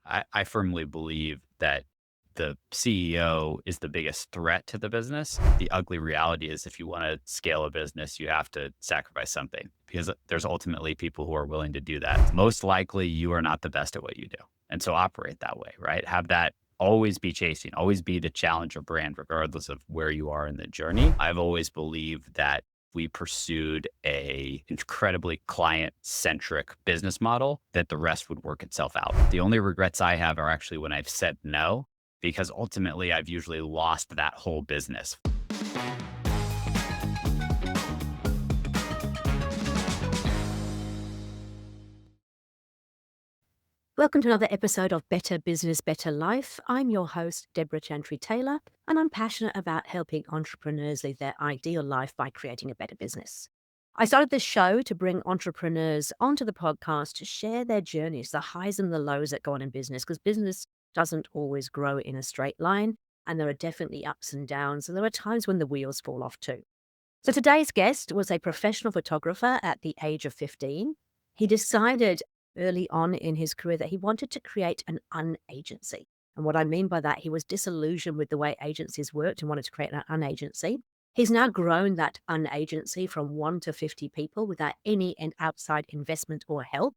I firmly believe that the CEO is the biggest threat to the business. The ugly reality is if you want to scale a business, you have to sacrifice something because there's ultimately people who are willing to do that. Most likely you are not the best at what you do. And so operate that way, right? Have that always be chasing, always be the challenger brand, regardless of where you are in the journey. I've always believed that we pursued a incredibly client-centric business model, that the rest would work itself out. The only regrets I have are actually when I've said no, because ultimately I've usually lost that whole business. Welcome to another episode of Better Business, Better Life. I'm your host, Debra Chantry-Taylor, and I'm passionate about helping entrepreneurs live their ideal life by creating a better business. I started this show to bring entrepreneurs onto the podcast to share their journeys, the highs and the lows that go on in business, because business doesn't always grow in a straight line, and there are definitely ups and downs, and there are times when the wheels fall off too. So today's guest was a professional photographer at the age of 15. He decided early on in his career that he wanted to create an unagency. And what I mean by that, he was disillusioned with the way agencies worked and wanted to create an unagency. He's now grown that unagency from 1 to 50 people without any outside investment or help.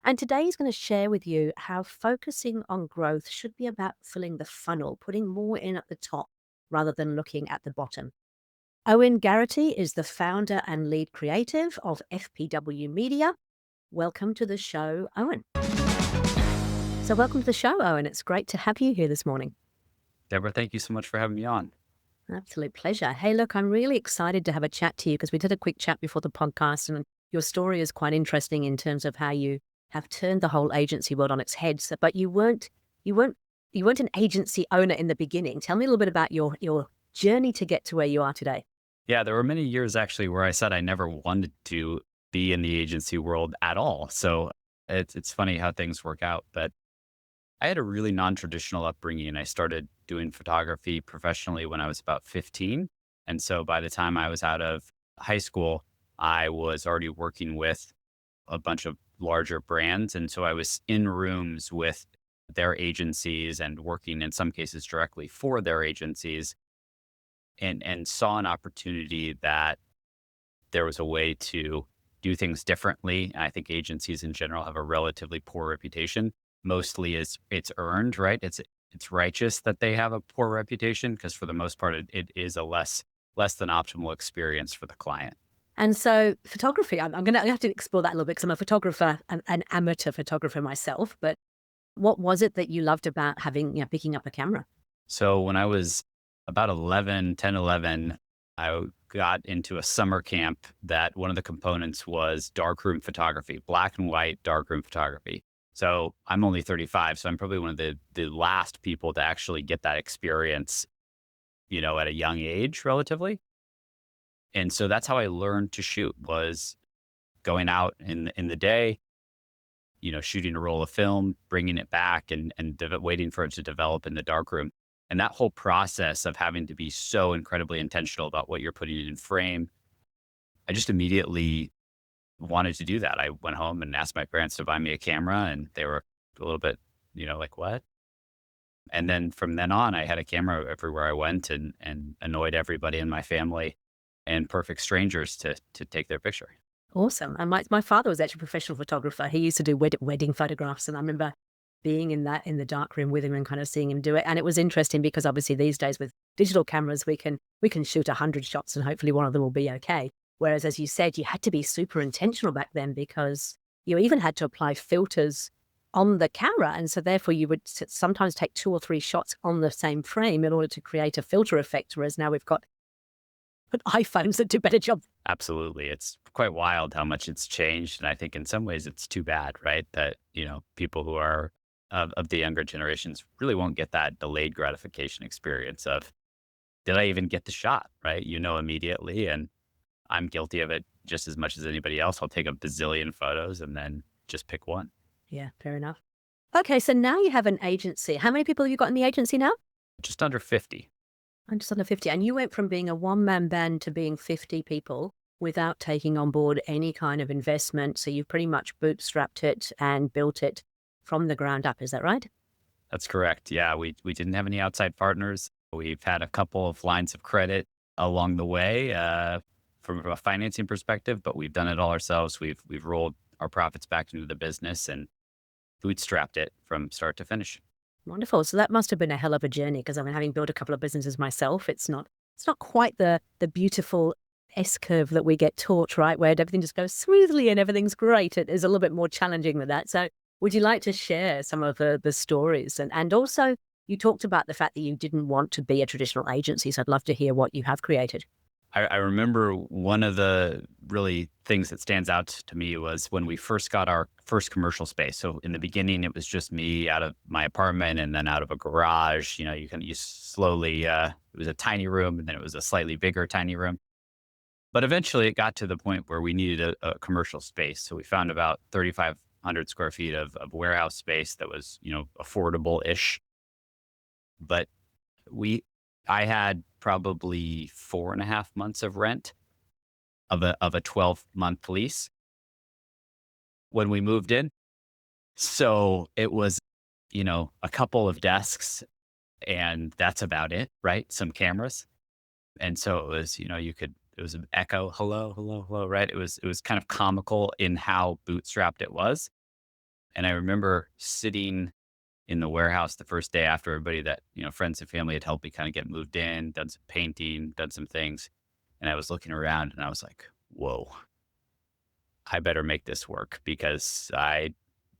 And today he's going to share with you how focusing on growth should be about filling the funnel, putting more in at the top rather than looking at the bottom. Owen Garrity is the founder and lead creative of FPW Media. Welcome to the show, Owen. So welcome to the show, Owen. It's great to have you here this morning. Deborah, thank you so much for having me on. Absolute pleasure. Hey, look, I'm really excited to have a chat to you because we did a quick chat before the podcast, and your story is quite interesting in terms of how you have turned the whole agency world on its head. So, but you weren't an agency owner in the beginning. Tell me a little bit about your journey to get to where you are today. Yeah, there were many years actually where I said I never wanted to be in the agency world at all. So it's funny how things work out. But I had a really non-traditional upbringing. I started doing photography professionally when I was about 15. And so by the time I was out of high school, I was already working with a bunch of larger brands. And so I was in rooms with their agencies and working in some cases directly for their agencies, and saw an opportunity that there was a way to do things differently. And I think agencies in general have a relatively poor reputation. Mostly it's earned, right? It's righteous that they have a poor reputation because for the most part it is a less than optimal experience for the client. And so photography, I'm going to have to explore that a little bit because I'm a photographer, an amateur photographer myself. But what was it that you loved about picking up a camera? So when I was about 11, I got into a summer camp that one of the components was darkroom photography, black and white darkroom photography. So I'm only 35, so I'm probably one of the last people to actually get that experience, at a young age relatively. And so that's how I learned to shoot, was going out in the day, shooting a roll of film, bringing it back and waiting for it to develop in the darkroom. And that whole process of having to be so incredibly intentional about what you're putting in frame, I just immediately wanted to do that. I went home and asked my parents to buy me a camera, and they were a little bit, like, what? And then from then on, I had a camera everywhere I went and annoyed everybody in my family and perfect strangers to take their picture. Awesome. And my father was actually a professional photographer. He used to do wedding photographs. And I remember being in the dark room with him and kind of seeing him do it. And it was interesting because obviously these days with digital cameras, we can shoot 100 shots and hopefully one of them will be okay. Whereas, as you said, you had to be super intentional back then because you even had to apply filters on the camera. And so therefore you would sometimes take 2 or 3 shots on the same frame in order to create a filter effect. Whereas now we've got iPhones that do a better job. Absolutely. It's quite wild how much it's changed. And I think in some ways it's too bad, right? That, people who are of the younger generations really won't get that delayed gratification experience of, did I even get the shot, right? Immediately. And I'm guilty of it just as much as anybody else. I'll take a bazillion photos and then just pick one. Yeah, fair enough. Okay, so now you have an agency. How many people have you got in the agency now? Just under 50. I'm just under 50. And you went from being a one-man band to being 50 people without taking on board any kind of investment. So you pretty much bootstrapped it and built it from the ground up. Is that right? That's correct. Yeah, we didn't have any outside partners. We've had a couple of lines of credit along the way, from a financing perspective, but we've done it all ourselves. We've rolled our profits back into the business and bootstrapped it from start to finish. Wonderful. So that must have been a hell of a journey because I mean, having built a couple of businesses myself, it's not quite the beautiful S curve that we get taught, right? Where everything just goes smoothly and everything's great. It is a little bit more challenging than that. So would you like to share some of the stories? And also you talked about the fact that you didn't want to be a traditional agency. So I'd love to hear what you have created. I remember one of the really things that stands out to me was when we first got our first commercial space. So in the beginning, it was just me out of my apartment and then out of a garage. You slowly, it was a tiny room and then it was a slightly bigger tiny room. But eventually it got to the point where we needed a commercial space. So we found about 3,500 square feet of warehouse space that was, affordable ish. But we, I had probably 4.5 months of rent of a 12-month lease when we moved in. So it was, a couple of desks and that's about it, right? Some cameras. And so it was, it was an echo, hello, hello, hello, right? It was kind of comical in how bootstrapped it was. And I remember sitting in the warehouse the first day after everybody that, friends and family had helped me kind of get moved in, done some painting, done some things. And I was looking around and I was like, whoa, I better make this work because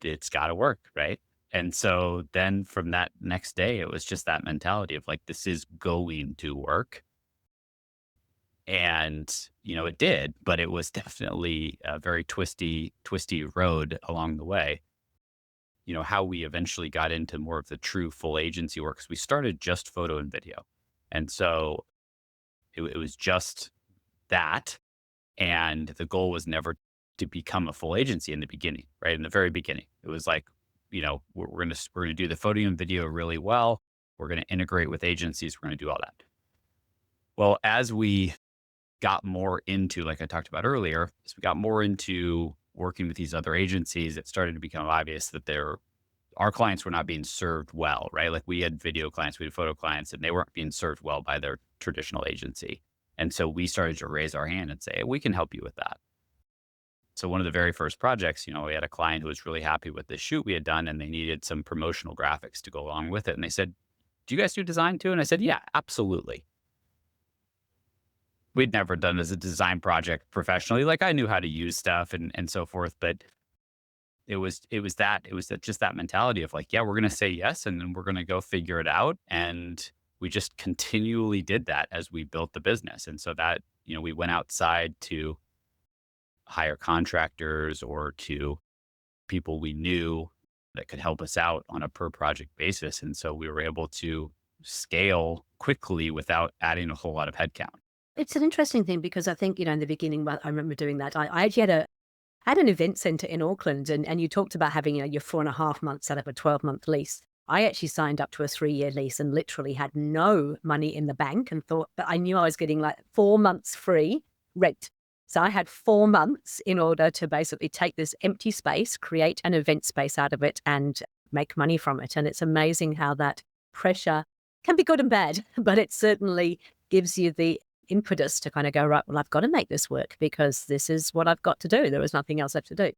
it's got to work. Right. And so then from that next day, it was just that mentality of like, this is going to work. And, it did, but it was definitely a very twisty road along the way. How we eventually got into more of the true full agency work, 'cause we started just photo and video. And so it was just that. And the goal was never to become a full agency in the beginning, right? In the very beginning, it was like, we're going to do the photo and video really well. We're going to integrate with agencies. We're going to do all that. Well, as we got more into, like I talked about earlier, as we got more into working with these other agencies, it started to become obvious that our clients were not being served well, right? Like we had video clients, we had photo clients, and they weren't being served well by their traditional agency. And so we started to raise our hand and say, "Hey, we can help you with that." So one of the very first projects, we had a client who was really happy with the shoot we had done and they needed some promotional graphics to go along with it. And they said, "Do you guys do design too?" And I said, "Yeah, absolutely." We'd never done as a design project professionally. Like I knew how to use stuff and so forth, but just that mentality of like, yeah, we're gonna say yes and then we're gonna go figure it out. And we just continually did that as we built the business. And so that, we went outside to hire contractors or to people we knew that could help us out on a per project basis. And so we were able to scale quickly without adding a whole lot of headcount. It's an interesting thing because I think, in the beginning, well, I remember doing that. I actually had an event center in Auckland and you talked about having, your 4.5 months out of a 12-month lease. I actually signed up to a 3-year lease and literally had no money in the bank and thought, but I knew I was getting like 4 months free rent. So I had 4 months in order to basically take this empty space, create an event space out of it and make money from it. And it's amazing how that pressure can be good and bad, but it certainly gives you the impetus to kind of go, right, well, I've got to make this work because this is what I've got to do. There was nothing else left to do.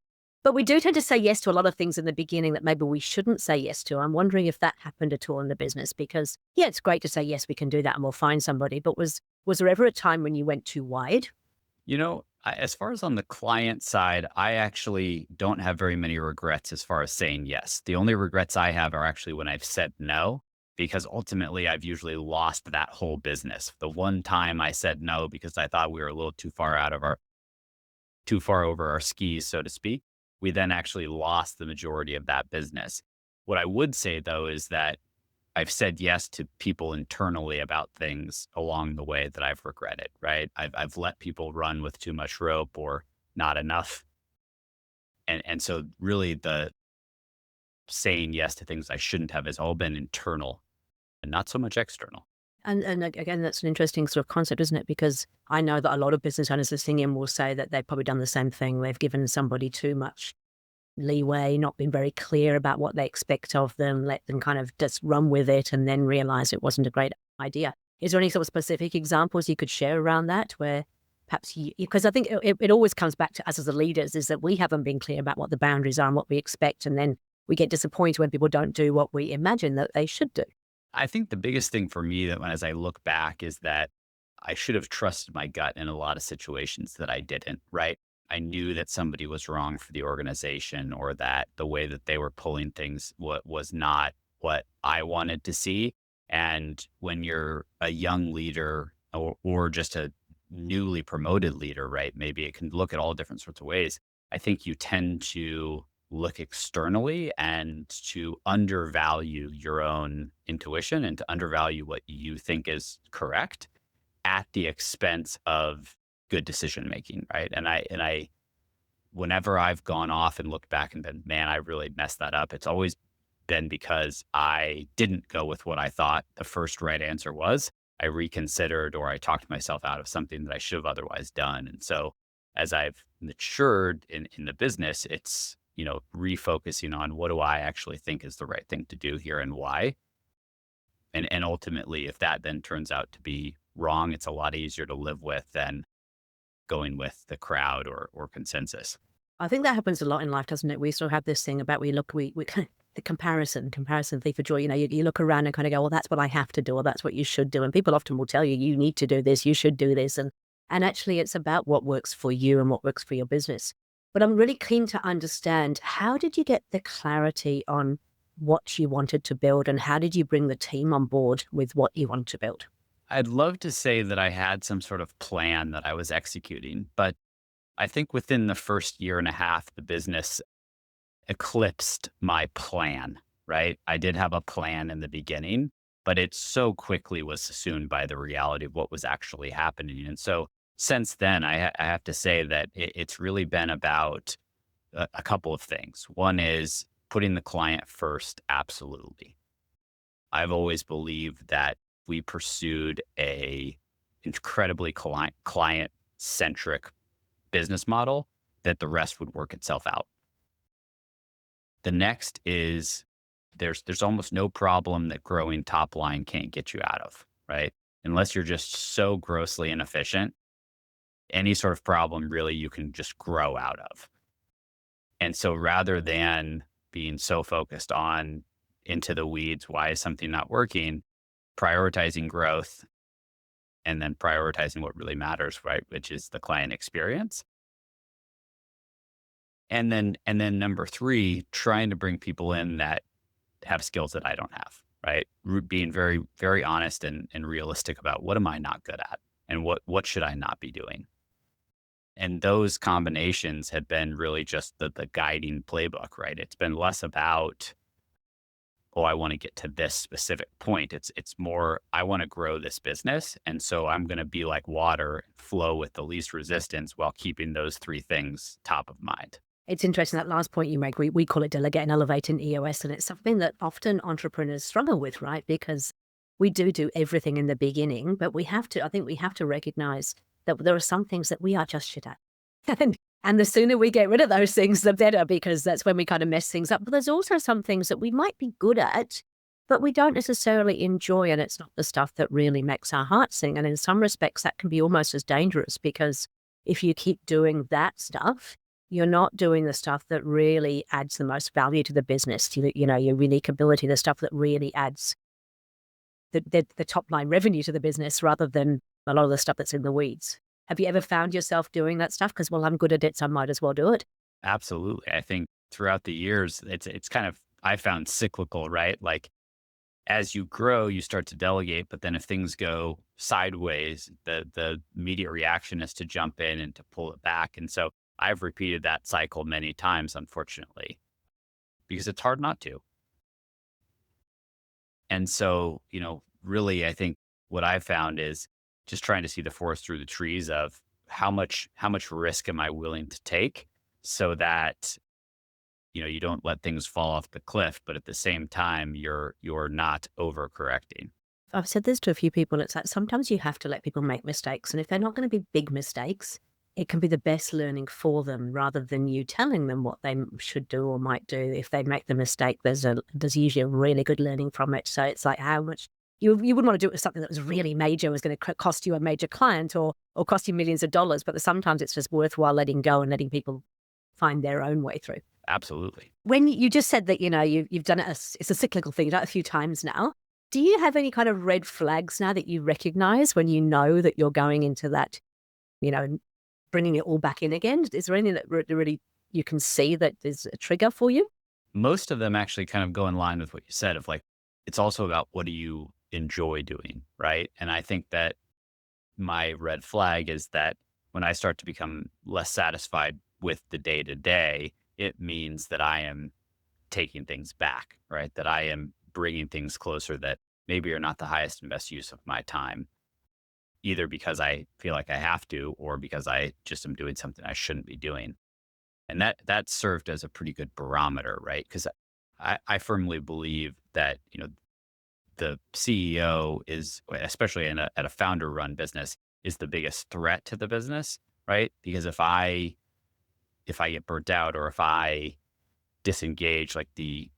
But we do tend to say yes to a lot of things in the beginning that maybe we shouldn't say yes to. I'm wondering if that happened at all in the business because, yeah, it's great to say, yes, we can do that and we'll find somebody. But was there ever a time when you went too wide? As far as on the client side, I actually don't have very many regrets as far as saying yes. The only regrets I have are actually when I've said no, because ultimately I've usually lost that whole business. The one time I said no because I thought we were a little too far over our skis, so to speak, we then actually lost the majority of that business. What I would say though is that I've said yes to people internally about things along the way that I've regretted, right? I've let people run with too much rope or not enough. And so really the saying yes to things I shouldn't have has all been internal and not so much external. And again, that's an interesting sort of concept, isn't it? Because I know that a lot of business owners listening in will say that they've probably done the same thing. They've given somebody too much leeway, not being very clear about what they expect of them, let them kind of just run with it and then realize it wasn't a great idea. Is there any sort of specific examples you could share around that where perhaps you, because I think it always comes back to us as the leaders is that we haven't been clear about what the boundaries are and what we expect. And then we get disappointed when people don't do what we imagine that they should do. I think the biggest thing for me that as I look back is that I should have trusted my gut in a lot of situations that I didn't, right? I knew that somebody was wrong for the organization or that the way that they were pulling things was not what I wanted to see. And when you're a young leader or just a newly promoted leader, right? Maybe it can look at all different sorts of ways. I think you tend to look externally and to undervalue your own intuition and to undervalue what you think is correct at the expense of good decision making, right? And I whenever I've gone off and looked back and been, man, I really messed that up, it's always been because I didn't go with what I thought the first right answer was. I reconsidered or I talked myself out of something that I should have otherwise done. And so as I've matured in the business, it's, refocusing on what do I actually think is the right thing to do here and why. And ultimately, if that then turns out to be wrong, it's a lot easier to live with than going with the crowd or consensus. I think that happens a lot in life, doesn't it? We still have this thing about we kind of, the comparison thief for joy. You look around and kind of go, well, that's what I have to do, or that's what you should do. And people often will tell you, you need to do this, you should do this. And actually it's about what works for you and what works for your business. But I'm really keen to understand, how did you get the clarity on what you wanted to build and how did you bring the team on board with what you want to build? I'd love to say that I had some sort of plan that I was executing, but I think within the first year and a half, the business eclipsed my plan, right? I did have a plan in the beginning, but it so quickly was assumed by the reality of what was actually happening. And so since then, I have to say that it's really been about a couple of things. One is putting the client first, absolutely. I've always believed that we pursued a incredibly client-centric business model, that the rest would work itself out. The next is there's almost no problem that growing top line can't get you out of, right? Unless you're just so grossly inefficient, any sort of problem really you can just grow out of. And so rather than being so focused on into the weeds, why is something not working, prioritizing growth and then prioritizing what really matters, right? Which is the client experience. And then number three, trying to bring people in that have skills that I don't have, right? Being very, very honest and realistic about what am I not good at and what should I not be doing. And those combinations have been really just the guiding playbook, right? It's been less about, oh, I want to get to this specific point. It's more, I want to grow this business. And so I'm going to be like water, flow with the least resistance while keeping those three things top of mind. It's interesting, that last point you make, we call it delegate and elevate in EOS, and it's something that often entrepreneurs struggle with, right? Because we do everything in the beginning, but I think we have to recognize that there are some things that we are just shit at. And the sooner we get rid of those things, the better, because that's when we kind of mess things up. But there's also some things that we might be good at, but we don't necessarily enjoy, and it's not the stuff that really makes our heart sing. And in some respects, that can be almost as dangerous, because if you keep doing that stuff, you're not doing the stuff that really adds the most value to the business, to your unique ability, the stuff that really adds the top line revenue to the business, rather than a lot of the stuff that's in the weeds. Have you ever found yourself doing that stuff? Because, well, I'm good at it, so I might as well do it. Absolutely. I think throughout the years, it's kind of, I found cyclical, right? Like as you grow, you start to delegate, but then if things go sideways, the immediate reaction is to jump in and to pull it back. And so I've repeated that cycle many times, unfortunately, because it's hard not to. And so, really, I think what I found is just trying to see the forest through the trees of how much risk am I willing to take so that, you don't let things fall off the cliff, but at the same time, you're not overcorrecting. I've said this to a few people. It's like sometimes you have to let people make mistakes. And if they're not going to be big mistakes, it can be the best learning for them rather than you telling them what they should do or might do. If they make the mistake, there's usually a really good learning from it. So it's like how much you wouldn't want to do it with something that was really major, was going to cost you a major client or cost you millions of dollars. But sometimes it's just worthwhile letting go and letting people find their own way through. Absolutely. When you just said that, you've done it, it's a cyclical thing, you've done it a few times now. Do you have any kind of red flags now that you recognize when you know that you're going into that, you know, bringing it all back in again? Is there anything that really you can see that is a trigger for you? Most of them actually kind of go in line with what you said of like, it's also about what do you enjoy doing, right? And I think that my red flag is that when I start to become less satisfied with the day to day, it means that I am taking things back, right? That I am bringing things closer that maybe are not the highest and best use of my time, either because I feel like I have to or because I just am doing something I shouldn't be doing. And that served as a pretty good barometer, right? Because I firmly believe that, the CEO is, especially at a founder run business, is the biggest threat to the business, right? Because if I get burnt out or if I disengage, like the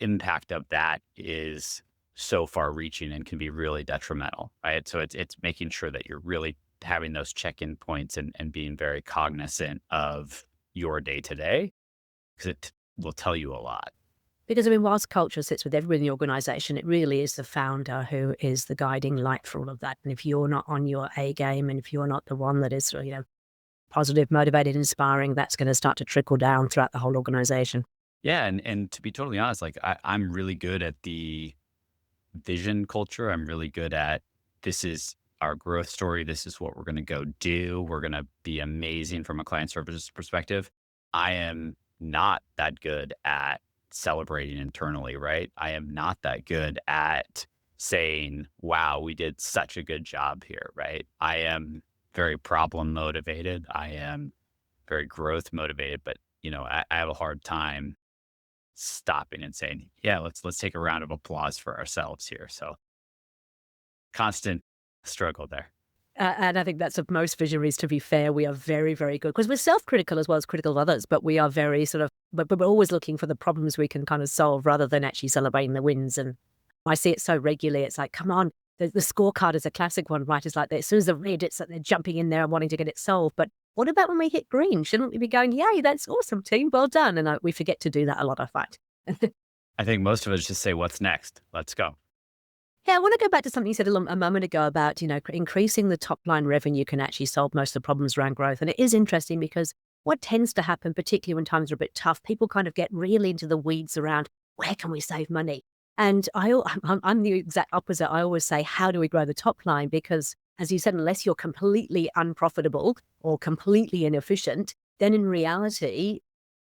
impact of that is so far reaching and can be really detrimental, right? So it's making sure that you're really having those check-in points and being very cognizant of your day to day because it will tell you a lot. Because, I mean, whilst culture sits with everyone in the organization, it really is the founder who is the guiding light for all of that. And if you're not on your A game and if you're not the one that is, positive, motivated, inspiring, that's going to start to trickle down throughout the whole organization. Yeah, and to be totally honest, like I'm really good at the vision culture. I'm really good at this is our growth story. This is what we're going to go do. We're going to be amazing from a client services perspective. I am not that good at celebrating internally, right? I am not that good at saying, wow, we did such a good job here, right? I am very problem motivated. I am very growth motivated, but I have a hard time stopping and saying, yeah, let's take a round of applause for ourselves here. So constant struggle there. And I think that's of most visionaries, to be fair. We are very, very good because we're self-critical as well as critical of others, but we are very but we're always looking for the problems we can kind of solve rather than actually celebrating the wins. And I see it so regularly. It's like, come on, the scorecard is a classic one, right? It's like as soon as they're red, it's like they're jumping in there and wanting to get it solved. But what about when we hit green? Shouldn't we be going, yay, that's awesome, team, well done? And we forget to do that a lot, I find. I think most of us just say, what's next? Let's go. Yeah, I want to go back to something you said a moment ago about, increasing the top line revenue can actually solve most of the problems around growth. And it is interesting because what tends to happen, particularly when times are a bit tough, people kind of get really into the weeds around where can we save money? And I'm the exact opposite. I always say, how do we grow the top line? Because as you said, unless you're completely unprofitable or completely inefficient, then in reality,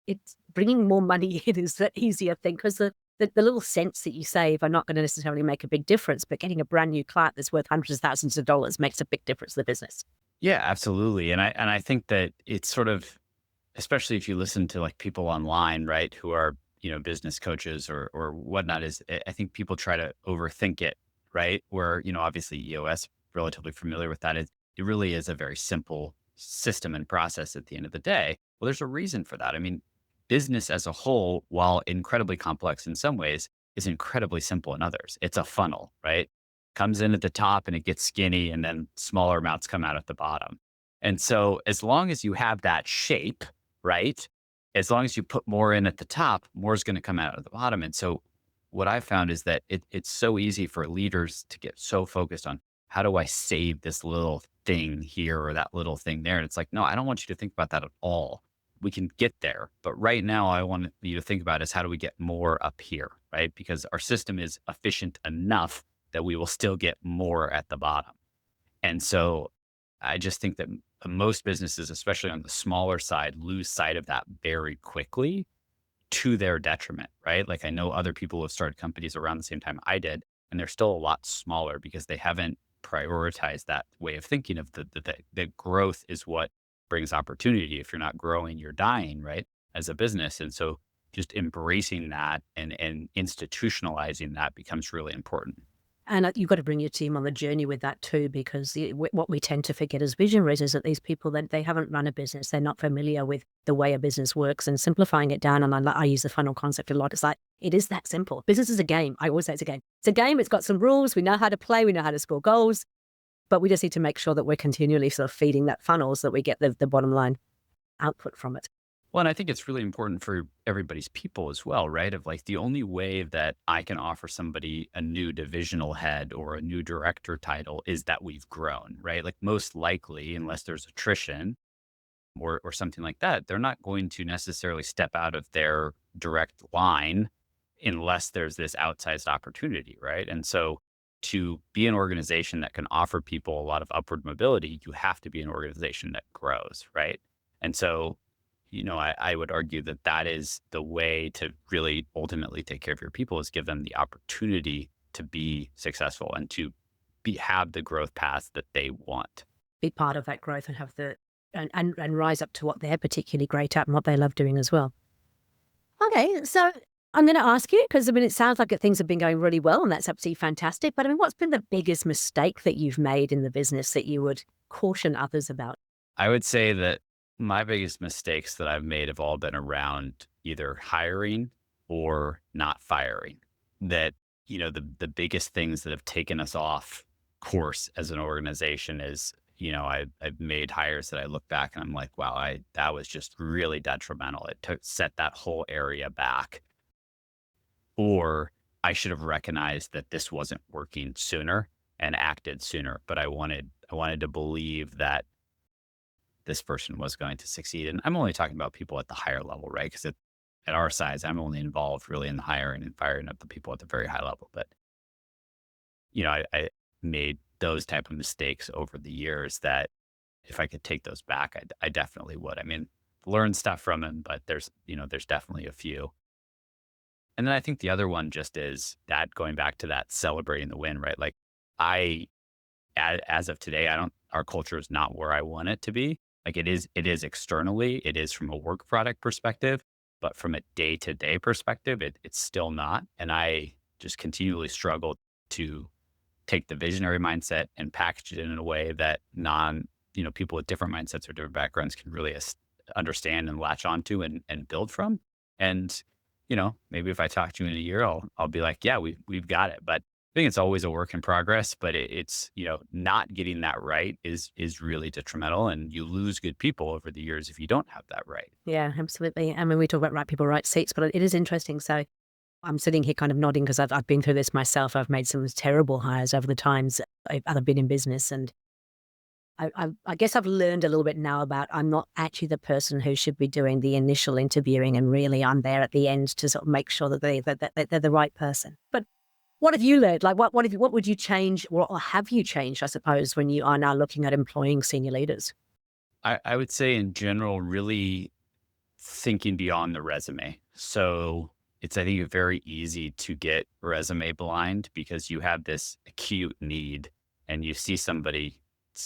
it's bringing more money in is the easier thing because the little cents that you save are not going to necessarily make a big difference, but getting a brand new client that's worth hundreds of thousands of dollars makes a big difference to the business. Yeah, absolutely. And I think that it's sort of, especially if you listen to like people online, right, who are, business coaches or whatnot, is I think people try to overthink it, right? Where, obviously EOS relatively familiar with that. It really is a very simple system and process at the end of the day. Well, there's a reason for that. I mean, business as a whole, while incredibly complex in some ways, is incredibly simple in others. It's a funnel, right? Comes in at the top and it gets skinny and then smaller amounts come out at the bottom. And so as long as you have that shape, right? As long as you put more in at the top, more is going to come out at the bottom. And so what I found is that it's so easy for leaders to get so focused on how do I save this little thing here or that little thing there. And it's like, no, I don't want you to think about that at all. We can get there. But right now, I want you to think about is how do we get more up here, right? Because our system is efficient enough that we will still get more at the bottom. And so I just think that most businesses, especially on the smaller side, lose sight of that very quickly to their detriment, right? Like I know other people who have started companies around the same time I did, and they're still a lot smaller because they haven't prioritized that way of thinking of the growth is what brings opportunity. If you're not growing, you're dying, right? As a business. And so just embracing that and institutionalizing that becomes really important. And you've got to bring your team on the journey with that too, because what we tend to forget as visionaries is that these people, that they haven't run a business, they're not familiar with the way a business works, and simplifying it down. And I use the funnel concept a lot. It's like, it is that simple. Business is a game. I always say it's a game. It's a game. It's got some rules. We know how to play. We know how to score goals, but we just need to make sure that we're continually sort of feeding that funnel so that we get the bottom line output from it. Well, and I think it's really important for everybody's people as well, right? Of like the only way that I can offer somebody a new divisional head or a new director title is that we've grown, right? Like most likely, unless there's attrition or something like that, they're not going to necessarily step out of their direct line unless there's this outsized opportunity, right? And so to be an organization that can offer people a lot of upward mobility, you have to be an organization that grows, right? And so, I would argue that that is the way to really ultimately take care of your people, is give them the opportunity to be successful and to have the growth path that they want. Be part of that growth and have and rise up to what they're particularly great at and what they love doing as well. Okay, so I'm going to ask you, because it sounds like things have been going really well, and that's absolutely fantastic. But what's been the biggest mistake that you've made in the business that you would caution others about? I would say that my biggest mistakes that I've made have all been around either hiring or not firing. That, the biggest things that have taken us off course as an organization is, I've made hires that I look back and I'm like, wow, that was just really detrimental. It set that whole area back. Or I should have recognized that this wasn't working sooner and acted sooner. But I wanted to believe that this person was going to succeed. And I'm only talking about people at the higher level, right? Because at our size, I'm only involved really in the hiring and firing of the people at the very high level. But, I made those type of mistakes over the years that if I could take those back, I definitely would. I mean, learn stuff from them, but there's definitely a few. And then I think the other one just is that, going back to that celebrating the win, right? Like I, as of today, our culture is not where I want it to be. Like it is externally, it is from a work product perspective, but from a day to day perspective, it's still not. And I just continually struggle to take the visionary mindset and package it in a way that people with different mindsets or different backgrounds can really understand and latch onto and build from. And, maybe if I talk to you in a year, I'll be like, yeah, we've got it. But I think it's always a work in progress, but it's, not getting that right is really detrimental, and you lose good people over the years if you don't have that right. Yeah, absolutely. We talk about right people, right seats, but it is interesting. So I'm sitting here kind of nodding because I've been through this myself. I've made some terrible hires over the times I've been in business. And I guess I've learned a little bit now about, I'm not actually the person who should be doing the initial interviewing, and really I'm there at the end to sort of make sure that that they're the right person. But what have you learned? Like, what would you change, or have you changed, I suppose, when you are now looking at employing senior leaders? I would say in general, really thinking beyond the resume. So it's, I think, very easy to get resume blind because you have this acute need and you see somebody,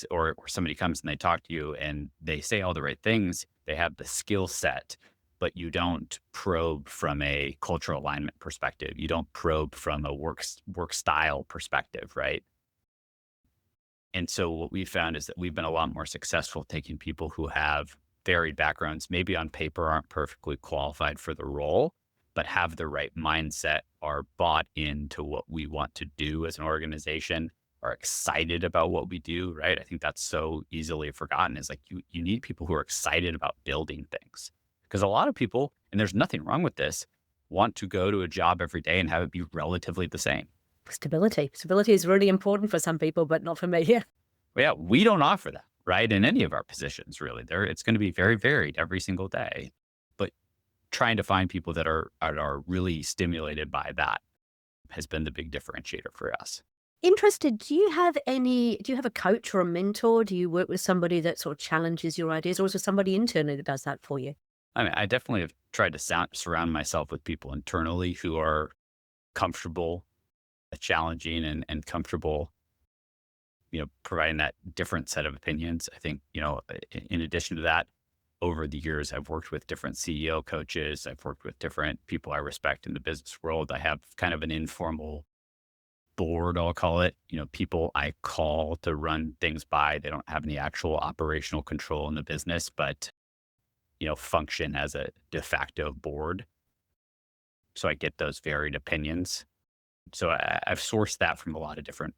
or somebody comes and they talk to you and they say all the right things. They have the skill set, but you don't probe from a cultural alignment perspective. You don't probe from a work style perspective, right? And so what we found is that we've been a lot more successful taking people who have varied backgrounds, maybe on paper aren't perfectly qualified for the role, but have the right mindset, are bought into what we want to do as an organization, are excited about what we do, right? I think that's so easily forgotten, is like you need people who are excited about building things. Because a lot of people, and there's nothing wrong with this, want to go to a job every day and have it be relatively the same. Stability. Stability is really important for some people, but not for me. Yeah. Well, yeah, we don't offer that, right? In any of our positions, really. It's going to be very varied every single day. But trying to find people that are really stimulated by that has been the big differentiator for us. Interested, do you have a coach or a mentor? Do you work with somebody that sort of challenges your ideas, or is there somebody internally that does that for you? I mean, I definitely have tried to surround myself with people internally who are comfortable, challenging, and comfortable, providing that different set of opinions. I think, in addition to that, over the years, I've worked with different CEO coaches. I've worked with different people I respect in the business world. I have kind of an informal board, I'll call it, people I call to run things by. They don't have any actual operational control in the business, but, function as a de facto board. So I get those varied opinions. So I've sourced that from a lot of different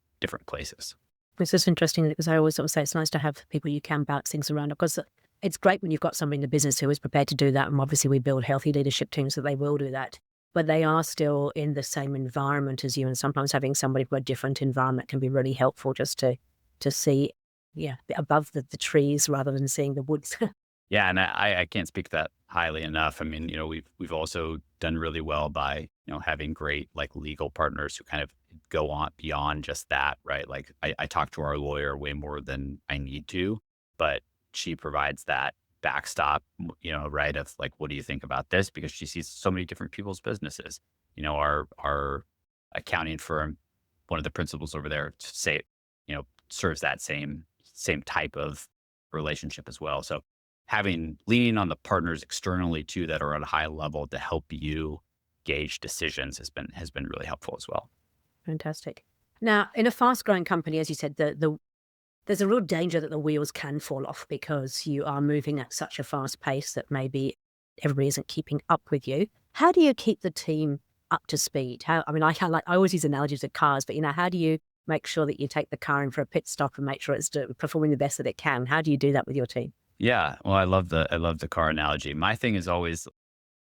places. It's just interesting because I always sort of say it's nice to have people you can bounce things around. Because it's great when you've got somebody in the business who is prepared to do that. And obviously we build healthy leadership teams so they will do that. But they are still in the same environment as you. And sometimes having somebody from a different environment can be really helpful just to see, yeah, above the trees rather than seeing the woods. Yeah, and I can't speak that highly enough. I mean, we've also done really well by, having great like legal partners who kind of go on beyond just that, right? Like I talk to our lawyer way more than I need to, but she provides that backstop, right? Of like, what do you think about this? Because she sees so many different people's businesses. Our accounting firm, one of the principals over there say, serves that same type of relationship as well. So leaning on the partners externally too that are at a high level to help you gauge decisions has been really helpful as well. Fantastic. Now, in a fast-growing company, as you said, there's a real danger that the wheels can fall off because you are moving at such a fast pace that maybe everybody isn't keeping up with you. How do you keep the team up to speed? I always use analogies of cars, but how do you make sure that you take the car in for a pit stop and make sure it's performing the best that it can? How do you do that with your team? Yeah, well, I love the car analogy. My thing is always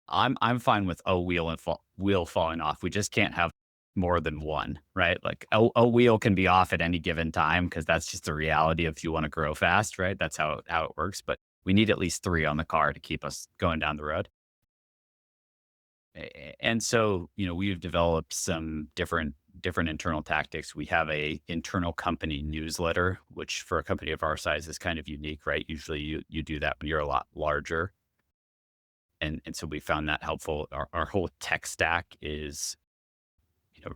I'm fine with a wheel falling off. We just can't have more than one, right? Like a wheel can be off at any given time because that's just the reality if you want to grow fast, right? That's how it works. But we need at least three on the car to keep us going down the road. And so, we've developed some different internal tactics. We have a internal company newsletter, which for a company of our size is kind of unique, right? Usually you do that when you're a lot larger. And so we found that helpful. Our whole tech stack is,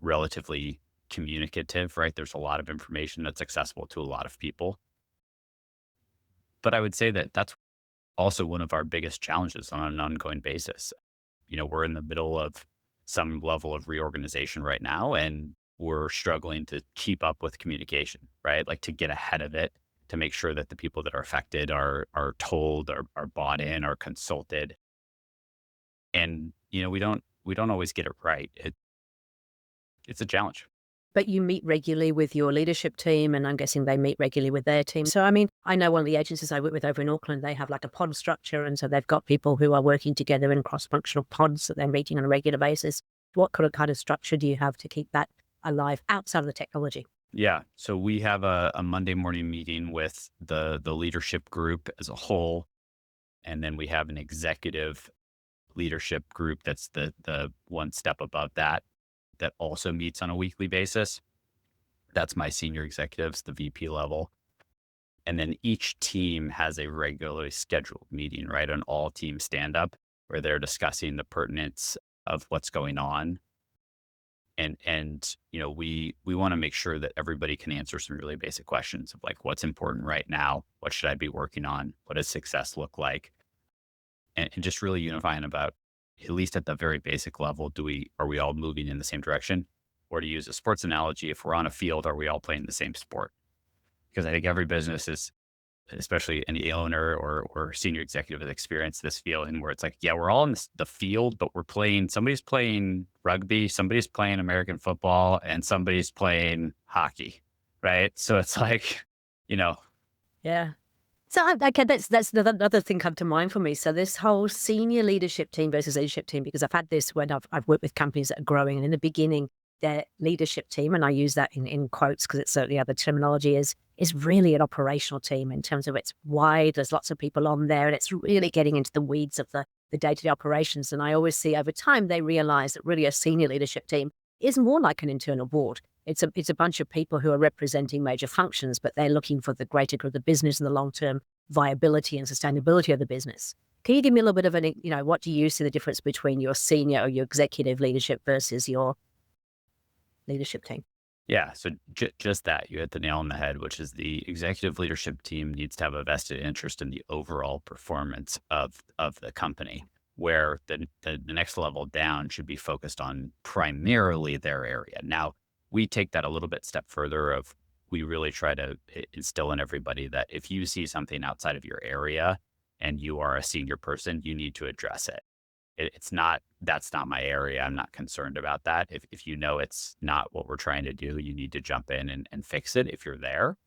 relatively communicative, right? There's a lot of information that's accessible to a lot of people. But I would say that that's also one of our biggest challenges on an ongoing basis. We're in the middle of some level of reorganization right now, and we're struggling to keep up with communication, right? Like to get ahead of it, to make sure that the people that are affected are told, are bought in, are consulted. And, we don't always get it right. It's a challenge. But you meet regularly with your leadership team, and I'm guessing they meet regularly with their team. So, I know one of the agencies I work with over in Auckland, they have like a pod structure. And so they've got people who are working together in cross-functional pods that they're meeting on a regular basis. What kind of structure do you have to keep that alive outside of the technology? Yeah. So we have a Monday morning meeting with the leadership group as a whole. And then we have an executive leadership group that's the one step above that also meets on a weekly basis. That's my senior executives, the VP level. And then each team has a regularly scheduled meeting, right? An all team stand up where they're discussing the pertinence of what's going on. And we want to make sure that everybody can answer some really basic questions of like, what's important right now? What should I be working on? What does success look like? And just really unifying about, at least at the very basic level, are we all moving in the same direction? Or to use a sports analogy, if we're on a field, are we all playing the same sport? Because I think every business is, especially any owner or senior executive, has experienced this feeling where it's like, yeah, we're all in the field, but somebody's playing rugby, somebody's playing American football, and somebody's playing hockey, right? So it's like, you know, Yeah. So, okay, that's another thing come to mind for me. So this whole senior leadership team versus leadership team, because I've had this when I've worked with companies that are growing, and in the beginning, their leadership team, and I use that in quotes because it's certainly other terminology, is really an operational team in terms of it's wide. There's lots of people on there, and it's really getting into the weeds of the day-to-day operations. And I always see over time they realize that really a senior leadership team is more like an internal board. It's a bunch of people who are representing major functions, but they're looking for the greater good of the business and the long-term viability and sustainability of the business. Can you give me a little bit of what do you see the difference between your senior or your executive leadership versus your leadership team? yeah. So just that you hit the nail on the head, which is the executive leadership team needs to have a vested interest in the overall performance of the company, where the next level down should be focused on primarily their area. Now, we take that a little bit step further of we really try to instill in everybody that if you see something outside of your area and you are a senior person, you need to address it. It's not, that's not my area. I'm not concerned about that. If you know it's not what we're trying to do, you need to jump in and fix it if you're there.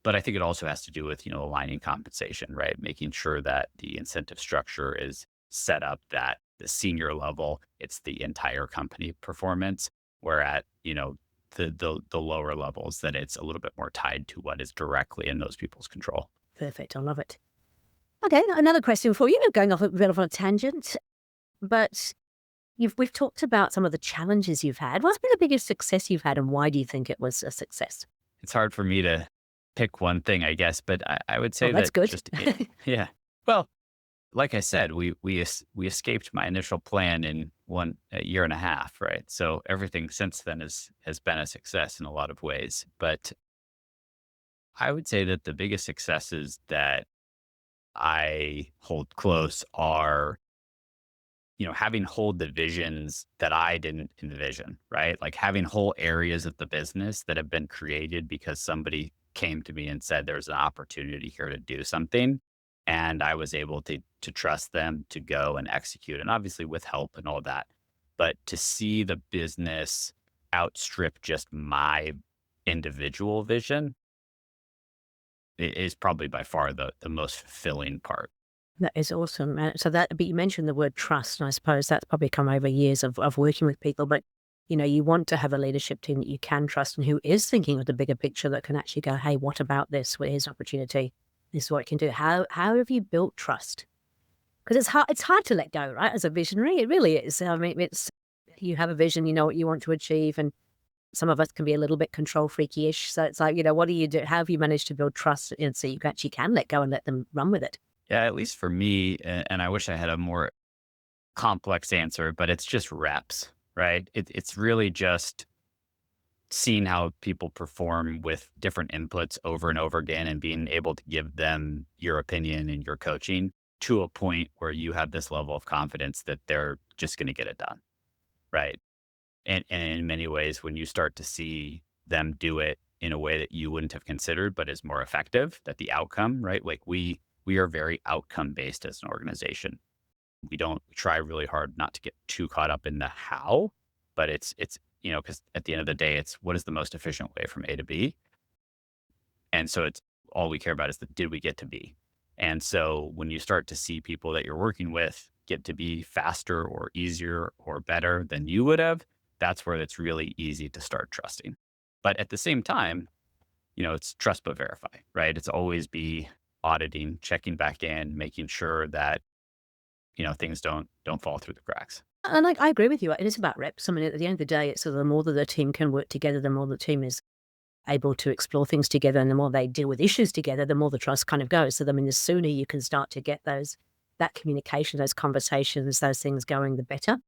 But I think it also has to do with, aligning compensation, right? Making sure that the incentive structure is set up that the senior level, it's the entire company performance, where at, the lower levels that it's a little bit more tied to what is directly in those people's control. Perfect. I love it. Okay, another question for you, going off a bit of a tangent, but we've talked about some of the challenges you've had. What's been the biggest success you've had, and why do you think it was a success? It's hard for me to pick one thing, I guess, but I would Oh, say that's that good. just yeah. Well, like I said, we escaped my initial plan in a year and a half, right? So everything since then has been a success in a lot of ways. But I would say that the biggest successes that I hold close are, having whole divisions that I didn't envision, right? Like having whole areas of the business that have been created because somebody came to me and said there's an opportunity here to do something. And I was able to trust them to go and execute. And obviously with help and all that. But to see the business outstrip just my individual vision is probably by far the most fulfilling part. That is awesome. So but you mentioned the word trust, and I suppose that's probably come over years of working with people. But you want to have a leadership team that you can trust and who is thinking of the bigger picture, that can actually go, "Hey, what about this? Well, here's an opportunity. This is what it can do." How have you built trust? Because it's hard to let go, right? As a visionary, it really is. I mean, it's you have a vision, you know what you want to achieve, and some of us can be a little bit control freaky-ish. So it's like, what do you do? How have you managed to build trust and so you actually can let go and let them run with it? Yeah, at least for me, and I wish I had a more complex answer, but it's just reps, right? It's really just seeing how people perform with different inputs over and over again and being able to give them your opinion and your coaching to a point where you have this level of confidence that they're just going to get it done, right? And in many ways, when you start to see them do it in a way that you wouldn't have considered, but is more effective, that the outcome, right? Like we are very outcome based as an organization. We try really hard not to get too caught up in the how, but it's because at the end of the day, it's what is the most efficient way from A to B. And so it's all we care about is the did we get to B. And so when you start to see people that you're working with get to be faster or easier or better than you would have, that's where it's really easy to start trusting. But at the same time, it's trust but verify, right? It's always be auditing, checking back in, making sure that, things don't fall through the cracks. And I agree with you. It is about reps. I mean, at the end of the day, it's sort of the more that the team can work together, the more the team is able to explore things together, and the more they deal with issues together, the more the trust kind of goes. So, I mean, the sooner you can start to get that communication, those conversations, those things going, the better,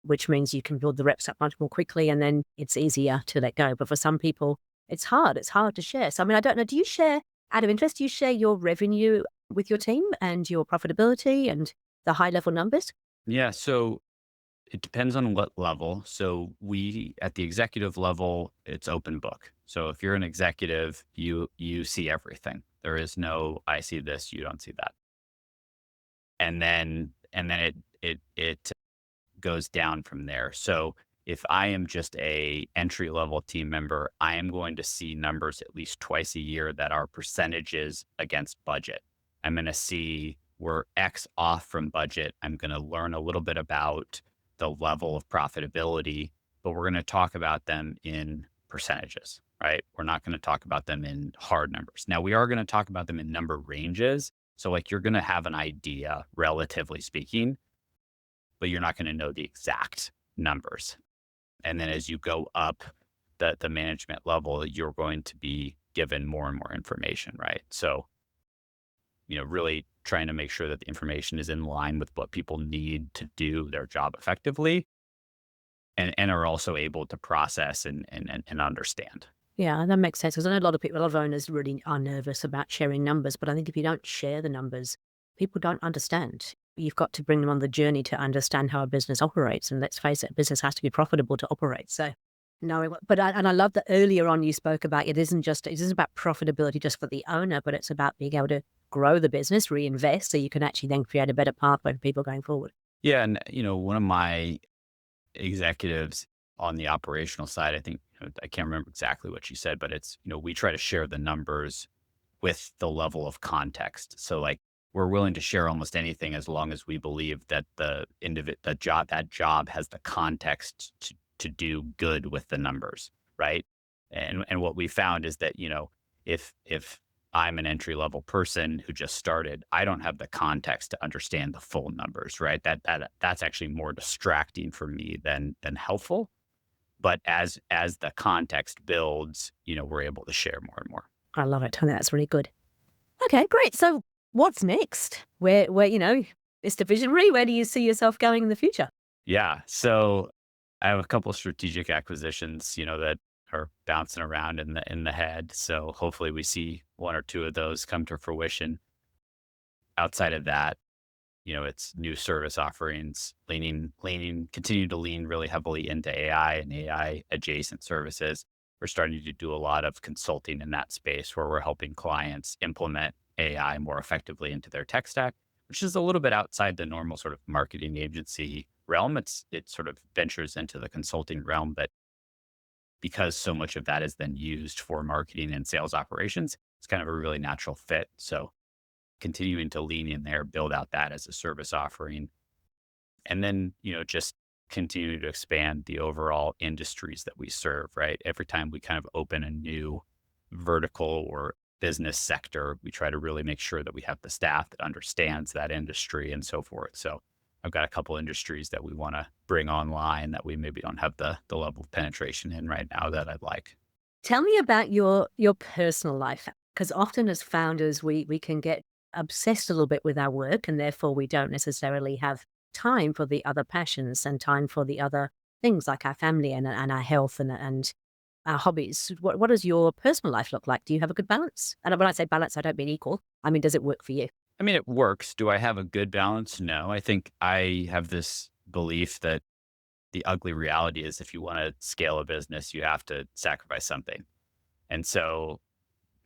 which means you can build the reps up much more quickly, and then it's easier to let go. But for some people, it's hard. It's hard to share. So, I mean, I don't know, do you share, out of interest, do you share your revenue with your team and your profitability and the high level numbers? Yeah. So it depends on what level. So we at the executive level, it's open book. So if you're an executive, you see everything. There is no I see this, you don't see that. And then it goes down from there. So if I am just a entry level team member, I am going to see numbers at least twice a year that are percentages against budget. I'm going to see we're X off from budget. I'm going to learn a little bit about the level of profitability, but we're going to talk about them in percentages, right? We're not going to talk about them in hard numbers. Now, we are going to talk about them in number ranges. So, like, you're going to have an idea, relatively speaking, but you're not going to know the exact numbers. And then as you go up the management level, you're going to be given more and more information, right? So, really trying to make sure that the information is in line with what people need to do their job effectively and are also able to process and understand. Yeah, that makes sense, because I know a lot of people, a lot of owners really are nervous about sharing numbers, but I think if you don't share the numbers, people don't understand. You've got to bring them on the journey to understand how a business operates, and let's face it, a business has to be profitable to operate. So knowing what, but I love that earlier on you spoke about it isn't about profitability just for the owner, but it's about being able to grow the business, reinvest, so you can actually then create a better pathway for people going forward. Yeah, and one of my executives on the operational side, I think, I can't remember exactly what she said, but it's, we try to share the numbers with the level of context. So like we're willing to share almost anything as long as we believe that that job has the context to do good with the numbers, right? And what we found is that, if I'm an entry level person who just started, I don't have the context to understand the full numbers, right? That's actually more distracting for me than helpful. But as the context builds, we're able to share more and more. I love it. I think that's really good. Okay, great. So what's next? Mr. Visionary, where do you see yourself going in the future? Yeah. So I have a couple of strategic acquisitions, that are bouncing around in the head. So hopefully we see one or two of those come to fruition. Outside of that, it's new service offerings, continue to lean really heavily into AI and AI adjacent services. We're starting to do a lot of consulting in that space where we're helping clients implement AI more effectively into their tech stack, which is a little bit outside the normal sort of marketing agency realm. It sort of ventures into the consulting realm, but because so much of that is then used for marketing and sales operations, it's kind of a really natural fit. So continuing to lean in there, build out that as a service offering, and then, just continue to expand the overall industries that we serve, right? Every time we kind of open a new vertical or business sector, we try to really make sure that we have the staff that understands that industry and so forth. So I've got a couple industries that we want to bring online that we maybe don't have the level of penetration in right now that I'd like. Tell me about your personal life, because often as founders, we can get obsessed a little bit with our work, and therefore we don't necessarily have time for the other passions and time for the other things like our family and our health and our hobbies. What does your personal life look like? Do you have a good balance? And when I say balance, I don't mean equal. I mean, does it work for you? I mean, it works. Do I have a good balance? No. I think I have this belief that the ugly reality is if you want to scale a business, you have to sacrifice something. And so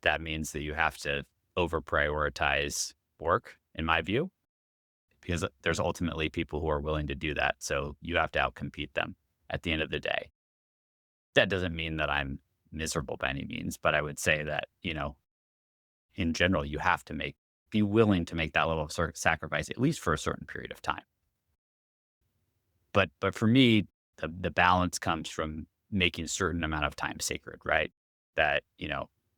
that means that you have to over prioritize work, in my view, because there's ultimately people who are willing to do that. So you have to outcompete them at the end of the day. That doesn't mean that I'm miserable by any means, but I would say that, in general, you have to be willing to make that level of sacrifice, at least for a certain period of time. But for me, the balance comes from making a certain amount of time sacred, right? That,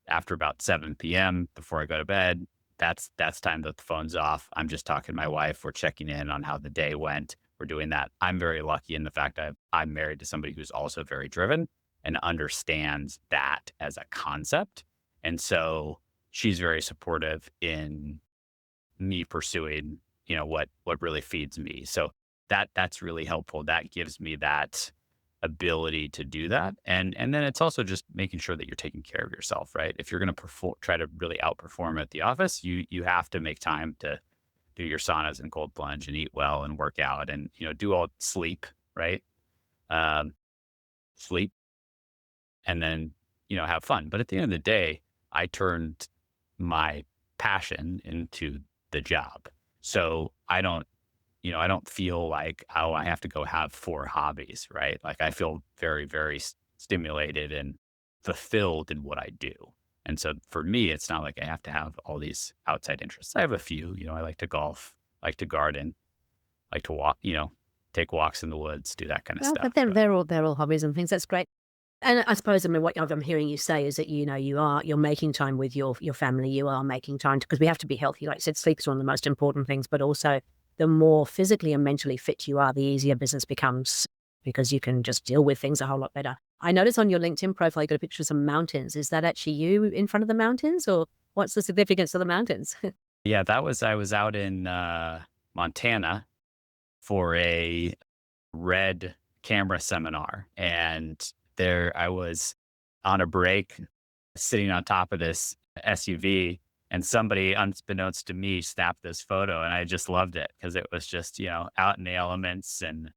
after about 7 p.m. before I go to bed, that's time that the phone's off. I'm just talking to my wife. We're checking in on how the day went. We're doing that. I'm very lucky in the fact that I'm married to somebody who's also very driven and understands that as a concept. And so she's very supportive in me pursuing, what really feeds me. So that's really helpful. That gives me that ability to do that. And then it's also just making sure that you're taking care of yourself, right? If you're going to try to really outperform at the office, you have to make time to do your saunas and cold plunge and eat well and work out and, do all sleep, right? Um, Sleep and then, have fun. But at the end of the day, I turned my passion into the job. So I don't feel like, oh, I have to go have four hobbies, right? Like I feel very, very stimulated and fulfilled in what I do. And so for me, it's not like I have to have all these outside interests. I have a few, I like to golf, like to garden, like to walk, take walks in the woods, do that kind of Well, stuff. but they're all hobbies and things. That's great. And I suppose, I mean, what I'm hearing you say is that, you're making time with your family. You are making time because we have to be healthy. Like I said, sleep is one of the most important things, but also the more physically and mentally fit you are, the easier business becomes because you can just deal with things a whole lot better. I noticed on your LinkedIn profile, you got a picture of some mountains. Is that actually you in front of the mountains, or what's the significance of the mountains? Yeah, I was out in Montana for a red camera seminar. And there I was on a break sitting on top of this SUV and somebody unbeknownst to me snapped this photo and I just loved it because it was just, out in the elements and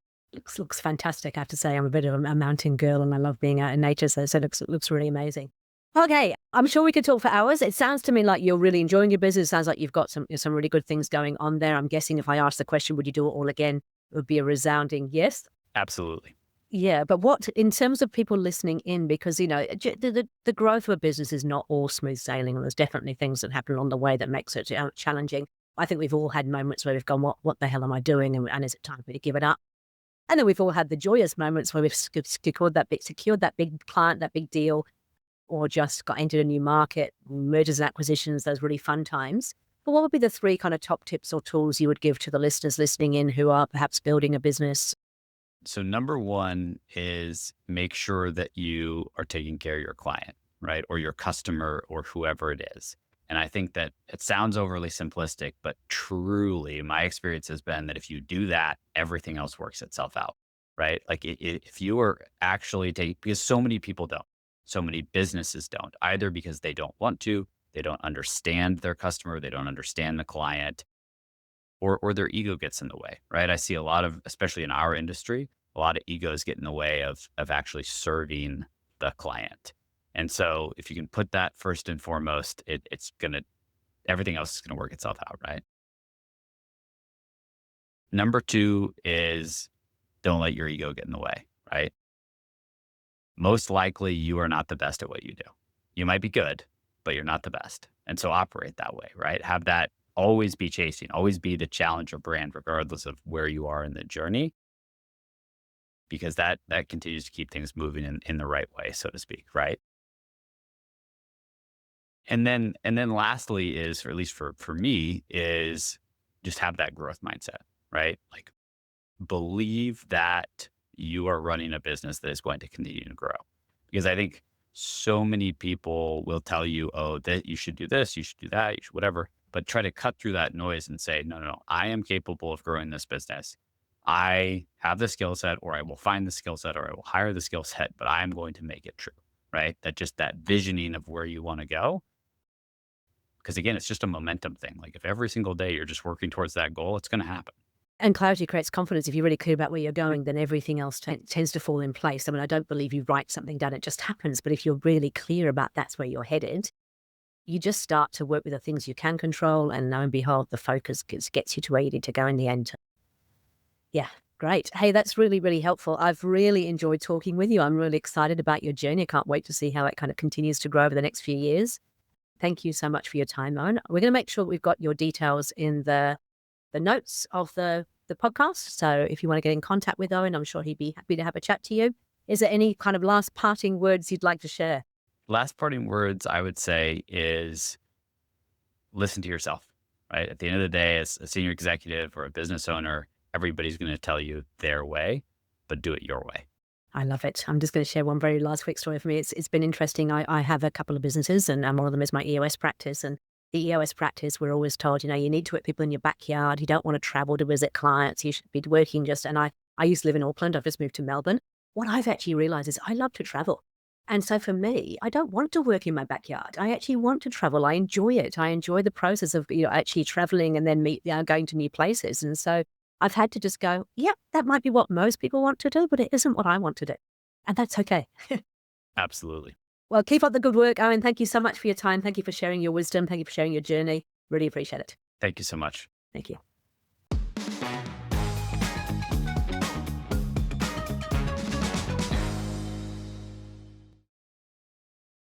Looks fantastic, I have to say. I'm a bit of a mountain girl and I love being out in nature, so it looks really amazing. Okay, I'm sure we could talk for hours. It sounds to me like you're really enjoying your business. It sounds like you've got some really good things going on there. I'm guessing if I asked the question, would you do it all again? It would be a resounding yes. Absolutely. Yeah, but what in terms of people listening in, because, the growth of a business is not all smooth sailing, and there's definitely things that happen along the way that makes it, challenging. I think we've all had moments where we've gone, "What the hell am I doing? And is it time for me to give it up?" And then we've all had the joyous moments where we've secured that big client, that big deal, or just got into a new market, mergers and acquisitions, those really fun times. But what would be the 3 kind of top tips or tools you would give to the listeners listening in who are perhaps building a business? So number one is make sure that you are taking care of your client, right? Or your customer or whoever it is. And I think that it sounds overly simplistic, but truly my experience has been that if you do that, everything else works itself out, right? Like if you are actually taking, because so many people don't, so many businesses don't, either because they don't want to, they don't understand their customer, they don't understand the client, or their ego gets in the way, right? I see a lot of, especially in our industry, a lot of egos get in the way of actually serving the client. And so if you can put that first and foremost, it's gonna everything else is gonna work itself out, right? Number two is don't let your ego get in the way, right? Most likely you are not the best at what you do. You might be good, but you're not the best. And so operate that way, right? Have that always be chasing, always be the challenger brand, regardless of where you are in the journey, because that continues to keep things moving in the right way, so to speak, right? And then lastly is, or at least for me, is just have that growth mindset, right? Like believe that you are running a business that is going to continue to grow. Because I think so many people will tell you, oh, that you should do this, you should do that, you should whatever, but try to cut through that noise and say, no, no, no, I am capable of growing this business. I have the skill set, or I will find the skill set, or I will hire the skill set, but I am going to make it true, right? That just that visioning of where you want to go. Because again, it's just a momentum thing. Like if every single day you're just working towards that goal, it's going to happen. And clarity creates confidence. If you're really clear about where you're going, then everything else tends to fall in place. I mean, I don't believe you write something down, it just happens. But if you're really clear about that's where you're headed, you just start to work with the things you can control. And lo and behold, the focus gets you to where you need to go in the end. Yeah, great. Hey, that's really, really helpful. I've really enjoyed talking with you. I'm really excited about your journey. I can't wait to see how it kind of continues to grow over the next few years. Thank you so much for your time, Owen. We're going to make sure we've got your details in the notes of the podcast. So if you want to get in contact with Owen, I'm sure he'd be happy to have a chat to you. Is there any kind of last parting words you'd like to share? Last parting words I would say is listen to yourself, right? At the end of the day, as a senior executive or a business owner, everybody's going to tell you their way, but do it your way. I love it. I'm just going to share one very last quick story for me. It's been interesting. I have a couple of businesses, and one of them is my EOS practice. And the EOS practice, we're always told, you need to work people in your backyard. You don't want to travel to visit clients. You should be working and I used to live in Auckland. I've just moved to Melbourne. What I've actually realized is I love to travel. And so for me, I don't want to work in my backyard. I actually want to travel. I enjoy it. I enjoy the process of, actually traveling and then going to new places. And so I've had to just go, yeah, that might be what most people want to do, but it isn't what I want to do. And that's okay. Absolutely. Well, keep up the good work, Owen. Thank you so much for your time. Thank you for sharing your wisdom. Thank you for sharing your journey. Really appreciate it. Thank you so much. Thank you.